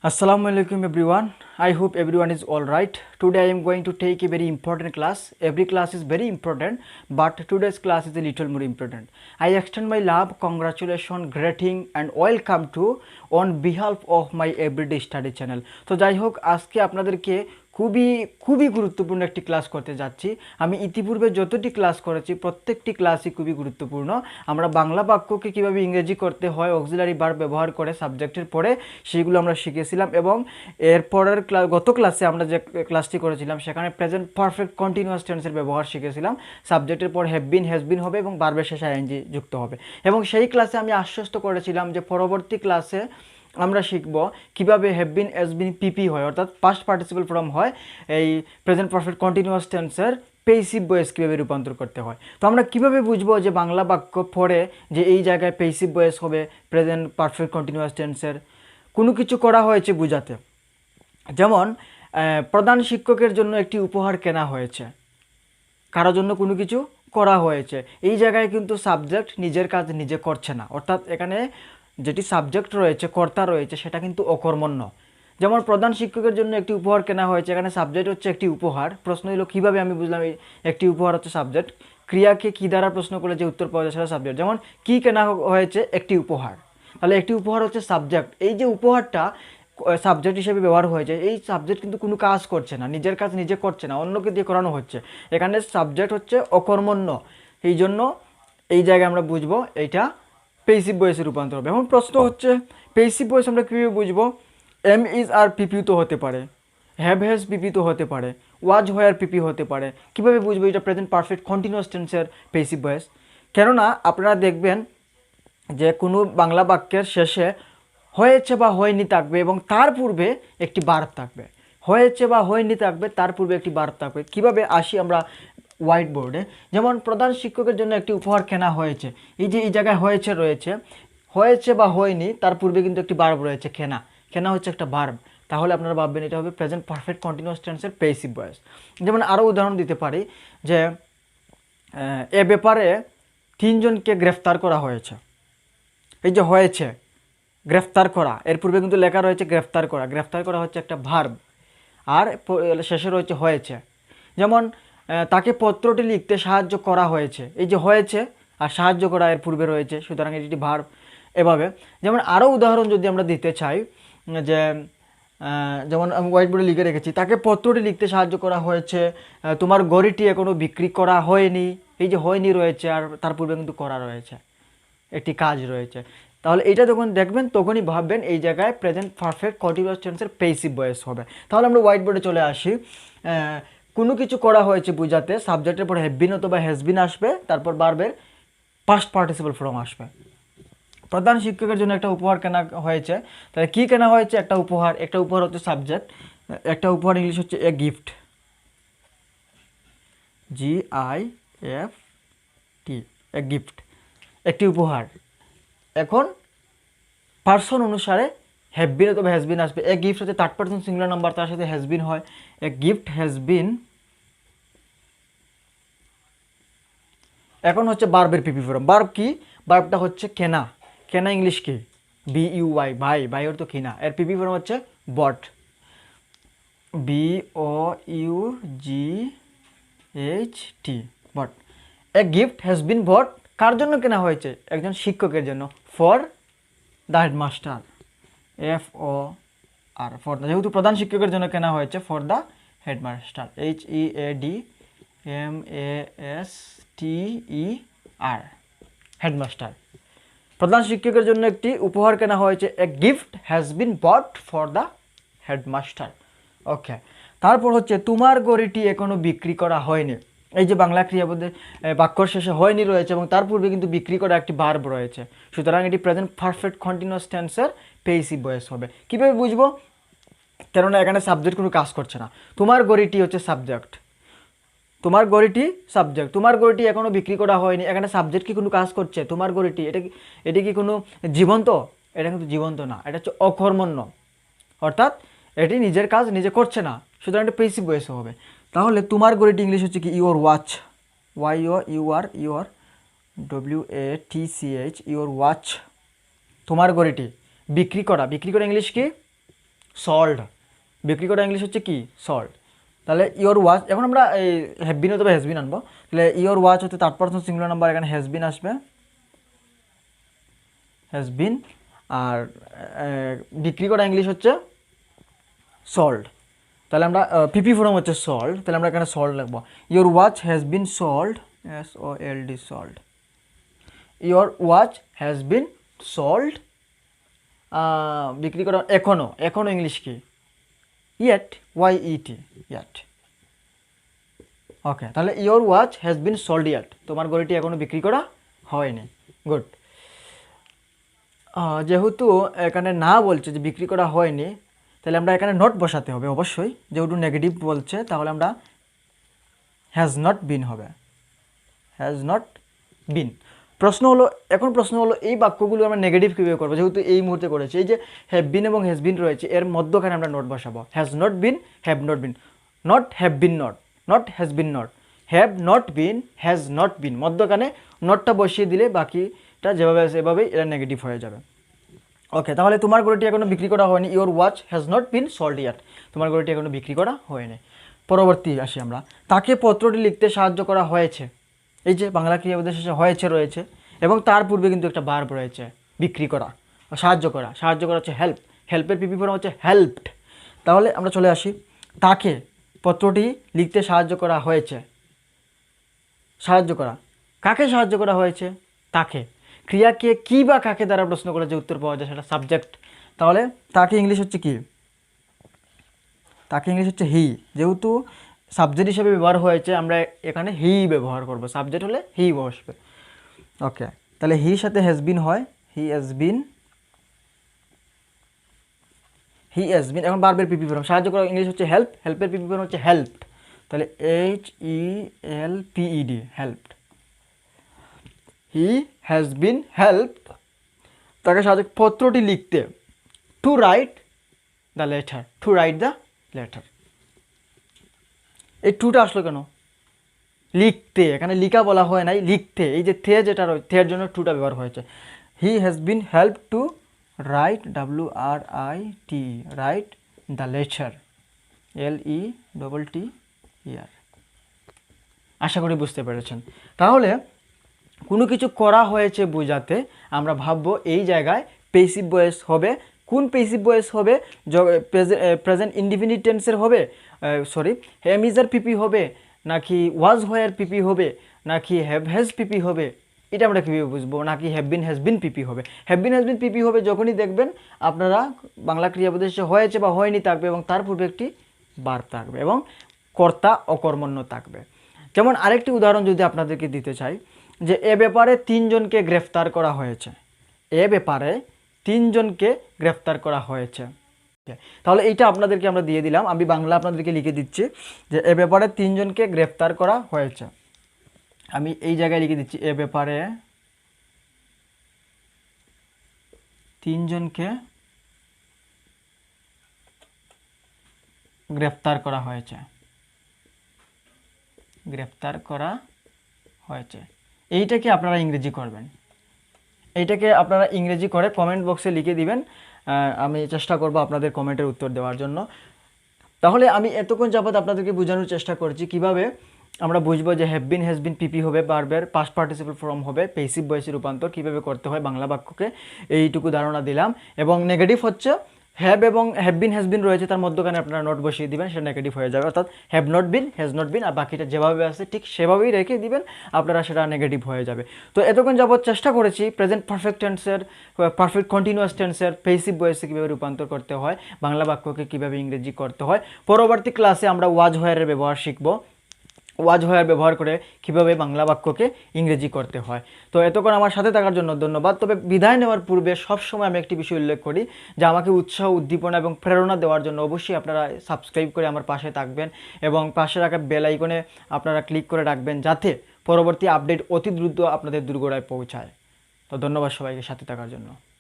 Assalamu alaikum everyone. I hope everyone is all right. Today I am going to take a very important class. Every class is very important, but today's class is a little more important. I extend my love, congratulations, greeting and welcome to on behalf of my everyday study channel. তো যাই হোক আজকে আপনাদেরকে খুবই খুবই গুরুত্বপূর্ণ একটি class করতে যাচ্ছি। আমি ইতিপূর্বে যতটি ক্লাস করেছি প্রত্যেকটি ক্লাসই খুবই গুরুত্বপূর্ণ। আমরা বাংলা বাক্যকে কিভাবে ইংরেজি করতে হয় অক্সিলারি ভার্ব ব্যবহার করে সাবজেক্টের পরে সেগুলো আমরা শিখেছিলাম এবং এরপরের গত ক্লাসে আমরা যে ক্লাসটি করেছিলাম সেখানে প্রেজেন্ট পারফেক্ট কন্টিনিউয়াস টেন্সের ব্যবহার শিখেছিলাম। সাবজেক্টের পর হ্যাভ বিন হ্যাজ বিন হবে এবং ভার্বের শেষে আইএনজি যুক্ত হবে এবং সেই ক্লাসে আমি আশ্বস্ত করেছিলাম যে পরবর্তী ক্লাসে আমরা শিখব কিভাবে হ্যাভ বিন হ্যাজ বিন পিপি হয় অর্থাৎ পাস্ট পার্টিসিপল ফর্ম হয় এই প্রেজেন্ট পারফেক্ট কন্টিনিউয়াস টেন্সের পেসিভ ভয়েস কীভাবে রূপান্তর করতে হয়। তো আমরা কিভাবে বুঝবো যে বাংলা বাক্য পড়ে যে এই জায়গায় পেসিভ ভয়েস হবে প্রেজেন্ট পারফেক্ট কন্টিনিউয়াস টেন্সের কোনো কিছু করা হয়েছে বোঝাতে। যেমন প্রধান শিক্ষকের জন্য একটি উপহার কেনা হয়েছে, কারোর জন্য কোনো কিছু করা হয়েছে, এই জায়গায় কিন্তু সাবজেক্ট নিজের কাজ নিজে করছে না, অর্থাৎ এখানে যেটি সাবজেক্ট রয়েছে কর্তা রয়েছে সেটা কিন্তু অকর্মণ্য। যেমন প্রধান শিক্ষকের জন্য একটি উপহার কেনা হয়েছে, এখানে সাবজেক্ট হচ্ছে একটি উপহার। প্রশ্ন হলো কীভাবে আমি বুঝলাম একটি উপহার হচ্ছে সাবজেক্ট, ক্রিয়াকে কী দ্বারা প্রশ্ন করলে যে উত্তর পাওয়া যায় সেটা সাবজেক্ট। যেমন কী কেনা হয়েছে, একটি উপহার, তাহলে একটি উপহার হচ্ছে সাবজেক্ট। এই যে উপহারটা সাবজেক্ট হিসেবে ব্যবহার হয়েছে, এই সাবজেক্ট কিন্তু কোনো কাজ করছে না, নিজের কাজ নিজে করছে না, অন্যকে দিয়ে করানো হচ্ছে। এখানে সাবজেক্ট হচ্ছে অকর্মণ্য, এই জন্য এই জায়গায় আমরা বুঝবো এইটা পেসিভ ভয়েসে রূপান্তর হবে। এখন প্রশ্ন হচ্ছে পেসিভ ভয়েস আমরা কীভাবে বুঝবো? এম ইজ আর পিপি তো হতে পারে, হ্যাভ হ্যাজ পিপি তো হতে পারে, ওয়াজ হোয়ার পিপি হতে পারে। কীভাবে বুঝবো এটা প্রেজেন্ট পারফেক্ট কন্টিনিউয়াস টেন্সের পেসিভ ভয়েস? কেননা আপনারা দেখবেন যে কোনো বাংলা বাক্যের শেষে হয়েছে বা হয়নি থাকবে এবং তার পূর্বে একটি ভার্ব থাকবে, হয়েছে বা হয়নি থাকবে তার পূর্বে একটি ভার্ব থাকবে। কীভাবে আসি আমরা হোয়াইট বোর্ডে, যেমন প্রধান শিক্ষকের জন্য একটি উপহার কেনা হয়েছে, এই যে এই জায়গায় হয়েছে রয়েছে, হয়েছে বা হয়নি তার পূর্বে কিন্তু একটি ভার্ব রয়েছে কেনা, কেনা হচ্ছে একটা ভার্ব। তাহলে আপনারা ভাববেন এটা হবে প্রেজেন্ট পারফেক্ট কন্টিনিউয়াস টেন্সের পেসিভ ভয়েস। যেমন আরও উদাহরণ দিতে পারি যে এ ব্যাপারে 3 জনকে গ্রেফতার করা হয়েছে। এই যে হয়েছে গ্রেফতার করা, এর পূর্বে কিন্তু লেখা রয়েছে গ্রেফতার করা, গ্রেফতার করা হচ্ছে একটা ভার্ব আর শেষে রয়েছে হয়েছে। যেমন তাকে পত্রটি লিখতে সাহায্য করা হয়েছে, এই যে হয়েছে আর সাহায্য করা এর পূর্বে রয়েছে, সুতরাং এটি ভার্ব। এভাবে যেমন আরও উদাহরণ যদি আমরা দিতে চাই যে যেমন আমি হোয়াইট বোর্ডে লিখে রেখেছি, তাকে পত্রটি লিখতে সাহায্য করা হয়েছে, তোমার ঘড়িটি এখনও বিক্রি করা হয়নি, এই যে হয়নি রয়েছে আর তার পূর্বে কিন্তু করা রয়েছে, একটি কাজ রয়েছে। তাহলে এটা যখন দেখবেন তখনই ভাববেন এই জায়গায় প্রেজেন্ট পারফেক্ট কন্টিনিউয়াস টেন্সের পেসিভ ভয়েস হবে। তাহলে আমরা হোয়াইট বোর্ডে চলে আসি। কোনো কিছু করা হয়েছে বোঝাতে সাবজেক্টের পর হ্যাভ বিন অথবা হ্যাজ বিন আসবে, তারপর ভার্বের পাস্ট পার্টিসিপল ফর্ম আসবে। প্রধান শিক্ষকের জন্য একটা উপহার কেনা হয়েছে, তাহলে কী কেনা হয়েছে? একটা উপহার। একটা উপহার হচ্ছে সাবজেক্ট, একটা উপহার ইংলিশ হচ্ছে a gift, GIFT, a gift, একটি উপহার। এখন পার্সন অনুসারে হ্যাভ বিন অথবা হ্যাজ বিন আসবে। এ গিফট হচ্ছে থার্ড পার্সন সিঙ্গুলার নাম্বার, তার সাথে হ্যাজ বিন হয়, এ গিফট হ্যাজ বিন। এখন হচ্ছে ভার্বের পিপি ফর্ম। ভার্ব কি? ভার্বটা হচ্ছে কেনা, কেনা ইংলিশ কি? BUY, ভাই, ভাই অর্থ কিনা। এর পিপি ফর্ম হচ্ছে bought, BOUGHT, bought. A gift has been bought, কার জন্য কেনা হয়েছে? একজন শিক্ষকের জন্য, for the headmaster, FOR, for the, যেহেতু প্রধান শিক্ষকের জন্য কেনা হয়েছে for the headmaster, HEADMASTER, headmaster. প্রধান শিক্ষকের জন্য একটি উপহার কেনা হয়েছে, a gift has been bought for the headmaster. Okay, তারপর হচ্ছে তোমার ঘড়িটি এখনও বিক্রি করা হয়নি। এই যে বাংলা ক্রিয়াপদের বাক্যর শেষে হয়নি রয়েছে এবং তার পূর্বে কিন্তু বিক্রি করা একটি ভার্ব রয়েছে, সুতরাং এটি প্রেজেন্ট পারফেক্ট কন্টিনিউয়াস টেন্সের পেসিভ ভয়েস হবে। কীভাবে বুঝবো? কেননা এখানে সাবজেক্ট কোনো কাজ করছে না, তোমার ঘড়িটি হচ্ছে সাবজেক্ট, তোমার ঘড়িটি সাবজেক্ট, তোমার ঘড়িটি এখনও বিক্রি করা হয়নি, এখানে সাবজেক্ট কি কোনো কাজ করছে? তোমার ঘড়িটি, এটা কি কোনো জীবন্ত? এটা কিন্তু জীবন্ত না, এটা হচ্ছে অকর্মণ্য, অর্থাৎ এটি নিজের কাজ নিজে করছে না, সুতরাং এটা পেসিভ ভয়েস হবে। তাহলে তোমার ঘড়িটি ইংলিশ হচ্ছে কি? Your watch, WATCH, your watch. তোমার ঘড়িটি বিক্রি করা, বিক্রি করা ইংলিশ কি? সল্ড, বিক্রি করা ইংলিশ হচ্ছে কি সল্ড। তাহলে ইয়োর ওয়াচ, এখন আমরা এই হ্যাভ অথবা হ্যাজ বিন আনবো। তাহলে ইয়োর ওয়াচ হচ্ছে থার্ড পারসন সিঙ্গুলার নাম্বার, এখানে হ্যাজ বিন আসবে, হ্যাজ বিন। আর বিক্রি করা ইংলিশ হচ্ছে সল্ড। তাহলে আমরা পিপি ফর্ম হচ্ছে সল্ড, তাহলে আমরা এখানে সল্ড লিখবো। Your watch has been sold, SOLD sold. Your watch has been sold. বিক্রি করা এখনো ইংলিশ কি ইয়েট, YET ইয়েট। ওকে, তাহলে your watch has been sold yet, তোমার ঘড়িটি এখনো বিক্রি করা হয়নি। গুড। যেহেতু এখানে না বলছে যে বিক্রি করা হয়নি, তাহলে আমরা এখানে নট বসাতে হবে অবশ্যই, যেহেতু নেগেটিভ বলছে, তাহলে আমরা হ্যাজ নট বিন হবে, হ্যাজ নট বিন। প্রশ্ন হলো এই বাক্যগুলো আমরা নেগেটিভ কীভাবে করবো, যেহেতু এই মুহূর্তে করেছি, এই যে হ্যাভ বিন এবং হ্যাজ বিন রয়েছে, এর মধ্যখানে আমরা নট বসাবো। Has not bin, have not bin, not have been not, not has been not, have not been, has not বিন, মধ্যখানে নটটা বসিয়ে দিলে বাকিটা যেভাবে আছে এভাবেই এটা নেগেটিভ হয়ে যাবে। ওকে, তাহলে তোমার ঘড়িটি এখনো বিক্রি করা হয়নি, your watch has not bin sold yet, তোমার ঘড়িটি এখনো বিক্রি করা হয়নি। পরবর্তী আসি আমরা, তাকে পত্রটি লিখতে সাহায্য করা হয়েছে। এই যে বাংলা ক্রিয়াপদের শেষে হয়েছে রয়েছে এবং তার পূর্বে কিন্তু একটা ভার্ব রয়েছে, বিক্রি করা, সাহায্য করা। সাহায্য করা হচ্ছে হেল্প, হেল্পের পিপি ফর্ম হচ্ছে হেল্পড। তাহলে আমরা চলে আসি, তাকে পত্রটি লিখতে সাহায্য করা হয়েছে। সাহায্য করা, কাকে সাহায্য করা হয়েছে? তাকে। ক্রিয়াকে কি বা কাকে দ্বারা প্রশ্ন করে যে উত্তর পাওয়া যায় সেটা সাবজেক্ট। তাহলে তাকে ইংলিশ হচ্ছে কি? তাকে ইংলিশ হচ্ছে হি। যেহেতু সাবজেক্ট হিসেবে ব্যবহার হয়েছে, আমরা এখানে হি ব্যবহার করব, সাবজেক্ট হলে হি বসবে। ওকে, তাহলে হির সাথে হ্যাজ বিন হয়, হি হ্যাজ বিন, হি হ্যাজ বিন। এখন ভার্বের পিপি ফর্ম, সাহায্য করা ইংলিশ হচ্ছে হেল্প, হেল্পের পিপি ফর্ম হচ্ছে হেল্পড। তাহলে HELPED helped. He has been helped, তাকে সাহায্য পত্রটি লিখতে, to write the letter, to write the letter. এই টুটা আসলো কেন? লিখতে, এখানে লিখা বলা হয় নাই, লিখতে। এই যে থে যেটা রয়েছে, থের জন্য টুটা ব্যবহার হয়েছে। হি has bin help to right, WRIT, right the letter, LETTER। আশা করি বুঝতে পেরেছেন। তাহলে কোনো কিছু করা হয়েছে বোঝাতে আমরা ভাববো এই জায়গায় পেসিভ ভয়েস হবে। কোন পেসিভ ভয়েস হবে? প্রেজেন্ট ইনডিফিনিট টেন্সের হবে, হ্যাম ইজ আর পিপি হবে, নাকি ওয়াজ হোয়ার পিপি হবে, নাকি হ্যাভ হ্যাজ পিপি হবে, এটা আমরা কীভাবে বুঝবো? নাকি হ্যাভ বিন হ্যাজ বিন পিপি হবে? হ্যাভ বিন হ্যাজ বিন পিপি হবে যখনই দেখবেন আপনারা বাংলা ক্রিয়াপদেশে হয়েছে বা হয়নি থাকবে এবং তার পূর্বে একটি ভার্ব থাকবে এবং কর্তা অকর্মণ্য থাকবে। যেমন আরেকটি উদাহরণ যদি আপনাদেরকে দিতে চাই, যে এ ব্যাপারে 3 জনকে গ্রেফতার করা হয়েছে। এ ব্যাপারে 3 জনকে গ্রেফতার করা হয়েছে। তাহলে এইটা আপনাদেরকে আমরা দিয়ে দিলাম, আমি বাংলা আপনাদেরকে লিখে দিচ্ছি যে এ ব্যাপারে 3 জনকে গ্রেফতার করা হয়েছে। আমি এই জায়গায় লিখে দিচ্ছি, এ ব্যাপারে 3 জনকে গ্রেফতার করা হয়েছে, গ্রেফতার করা হয়েছে। এইটাকে আপনারা ইংরেজি করবেন, এইটাকে আপনারা ইংরেজি করে কমেন্ট বক্সে লিখে দিবেন, আমি চেষ্টা করব আপনাদের কমেন্টের উত্তর দেওয়ার জন্য। তাহলে আমি এতক্ষণ যাবত আপনাদেরকে বোঝানোর চেষ্টা করছি কিভাবে আমরা বুঝবো যে হ্যাভ বিন হ্যাজ বিন পিপি হবে, ভার্বের পাস্ট পার্টিসিপল ফর্ম হবে, পেসিভ ভয়েসে রূপান্তর কীভাবে করতে হয় বাংলা বাক্যকে, এইটুকু ধারণা দিলাম। এবং নেগেটিভ হচ্ছে হ্যাভ এবং হ্যাভ বিন হ্যাজ বিন রয়েছে, তার মধ্যখানে আপনারা নোট বসিয়ে দিবেন, সেটা নেগেটিভ হয়ে যাবে। অর্থাৎ have not been, has not been, আর বাকিটা যেভাবে আছে ঠিক সেভাবেই রেখে দিবেন, আপনারা সেটা নেগেটিভ হয়ে যাবে। তো এতক্ষণ যাবত চেষ্টা করেছি প্রেজেন্ট পারফেক্ট টেন্সের, পারফেক্ট কন্টিনিউয়াস টেন্সের পেসিভ ভয়েসে কীভাবে রূপান্তর করতে হয়, বাংলা বাক্যকে কীভাবে ইংরেজি করতে হয়। পরবর্তী ক্লাসে আমরা ওয়াজ হোয়ারের ব্যবহার শিখব, ওয়াজ হোয়ার ব্যবহার করে কিভাবে বাংলা বাক্যকে ইংরেজি করতে হয়। তো এতক্ষণ আমার সাথে থাকার জন্য ধন্যবাদ। তবে বিদায় নেওয়ার পূর্বে সবসময় আমি একটি বিষয় উল্লেখ করি যে আমাকে উৎসাহ, উদ্দীপনা এবং প্রেরণা দেওয়ার জন্য অবশ্যই আপনারা সাবস্ক্রাইব করে আমার পাশে থাকবেন এবং পাশে রাখা বেল আইকনে আপনারা ক্লিক করে রাখবেন, যাতে পরবর্তী আপডেট অতি দ্রুত আপনাদের দুর্গড়ায় পৌঁছায়। তো ধন্যবাদ সবাইকে সাথে থাকার জন্য।